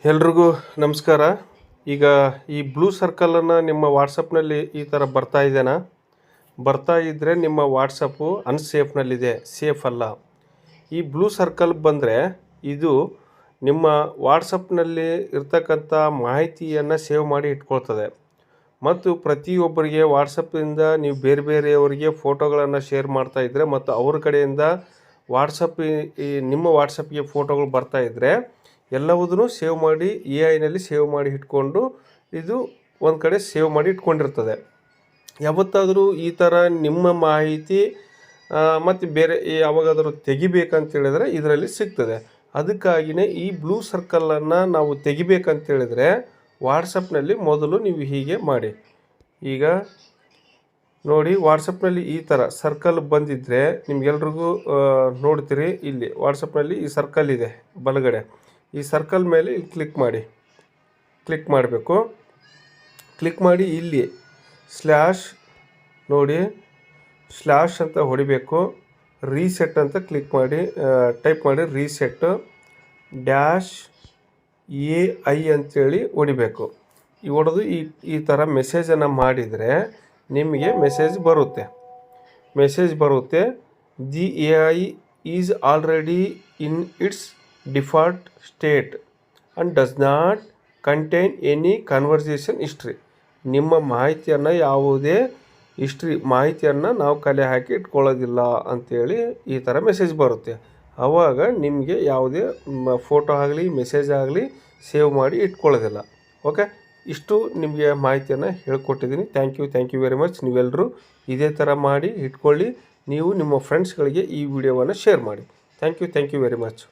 ಎಲ್ರಿಗೂ ನಮಸ್ಕಾರ. ಈಗ ಈ ಬ್ಲೂ ಸರ್ಕಲನ್ನು ನಿಮ್ಮ ವಾಟ್ಸಪ್ನಲ್ಲಿ ಈ ಥರ ಬರ್ತಾ ಇದೆನಾ? ಬರ್ತಾ ಇದ್ದರೆ ನಿಮ್ಮ ವಾಟ್ಸಪ್ಪು ಅನ್ಸೇಫ್ನಲ್ಲಿದೆ, ಸೇಫ್ ಅಲ್ಲ. ಈ ಬ್ಲೂ ಸರ್ಕಲ್ ಬಂದರೆ ಇದು ನಿಮ್ಮ ವಾಟ್ಸಪ್ನಲ್ಲಿ ಇರ್ತಕ್ಕಂಥ ಮಾಹಿತಿಯನ್ನು ಸೇವ್ ಮಾಡಿ ಇಟ್ಕೊಳ್ತದೆ. ಮತ್ತು ಪ್ರತಿಯೊಬ್ಬರಿಗೆ ವಾಟ್ಸಪ್ಪಿಂದ ನೀವು ಬೇರೆ ಬೇರೆಯವರಿಗೆ ಫೋಟೋಗಳನ್ನು ಶೇರ್ ಮಾಡ್ತಾ ಇದ್ದರೆ ಮತ್ತು ಅವ್ರ ಕಡೆಯಿಂದ ನಿಮ್ಮ ವಾಟ್ಸಪ್ಗೆ ಫೋಟೋಗಳು ಬರ್ತಾ ಇದ್ದರೆ ಎಲ್ಲವುದನ್ನು ಸೇವ್ ಮಾಡಿ AI ಸೇವ್ ಮಾಡಿ ಇಟ್ಕೊಂಡು ಇದು ಒಂದು ಕಡೆ ಸೇವ್ ಮಾಡಿ ಇಟ್ಕೊಂಡಿರ್ತದೆ. ಯಾವತ್ತಾದರೂ ಈ ಥರ ನಿಮ್ಮ ಮಾಹಿತಿ ಮತ್ತು ಬೇರೆ ಯಾವಾಗಾದರೂ ತೆಗಿಬೇಕಂತ ಹೇಳಿದ್ರೆ ಇದರಲ್ಲಿ ಸಿಗ್ತದೆ. ಅದಕ್ಕಾಗಿಯೇ ಈ ಬ್ಲೂ ಸರ್ಕಲನ್ನು ನಾವು ತೆಗಿಬೇಕಂತೇಳಿದರೆ ವಾಟ್ಸಪ್ನಲ್ಲಿ ಮೊದಲು ನೀವು ಹೀಗೆ ಮಾಡಿ. ಈಗ ನೋಡಿ, ವಾಟ್ಸಪ್ನಲ್ಲಿ ಈ ಥರ ಸರ್ಕಲ್ ಬಂದಿದ್ದರೆ ನಿಮ್ಗೆಲ್ರಿಗೂ ನೋಡ್ತೀರಿ, ಇಲ್ಲಿ ವಾಟ್ಸಪ್ನಲ್ಲಿ ಈ ಸರ್ಕಲ್ ಇದೆ ಬಲಗಡೆ. ಈ ಸರ್ಕಲ್ ಮೇಲೆ ಇಲ್ಲಿ ಕ್ಲಿಕ್ ಮಾಡಬೇಕು. ಕ್ಲಿಕ್ ಮಾಡಿ ಇಲ್ಲಿ ನೋಡಿ ಸ್ಲ್ಯಾಶ್ ಅಂತ ಹೊಡಿಬೇಕು. ರೀಸೆಟ್ ಅಂತ ಟೈಪ್ ಮಾಡಿ ರೀಸೆಟ್ -AI ಅಂತೇಳಿ ಹೊಡಿಬೇಕು. ಈ ಹೊಡೆದು ಈ ಥರ ಮೆಸೇಜನ್ನು ಮಾಡಿದರೆ ನಿಮಗೆ ಮೆಸೇಜ್ ಬರುತ್ತೆ. The AI is already in its default state and does not contain any conversation history. ನಿಮ್ಮ ಮಾಹಿತಿಯನ್ನು ಯಾವುದೇ ಮಾಹಿತಿಯನ್ನು ನಾವು ಕಲೆ ಹಾಕಿ ಇಟ್ಕೊಳ್ಳೋದಿಲ್ಲ ಅಂಥೇಳಿ ಈ ಥರ ಮೆಸೇಜ್ ಬರುತ್ತೆ. ಆವಾಗ ನಿಮಗೆ ಯಾವುದೇ ಫೋಟೋ ಆಗಲಿ ಮೆಸೇಜ್ ಆಗಲಿ ಸೇವ್ ಮಾಡಿ ಇಟ್ಕೊಳ್ಳೋದಿಲ್ಲ. ಓಕೆ, ಇಷ್ಟು ನಿಮಗೆ ಮಾಹಿತಿಯನ್ನು ಹೇಳ್ಕೊಟ್ಟಿದ್ದೀನಿ. Thank you very much. ನೀವೆಲ್ಲರೂ ಇದೇ ಥರ ಮಾಡಿ ಇಟ್ಕೊಳ್ಳಿ. ನೀವು ನಿಮ್ಮ ಫ್ರೆಂಡ್ಸ್ಗಳಿಗೆ ಈ ವಿಡಿಯೋವನ್ನು ಶೇರ್ ಮಾಡಿ. Thank you very much.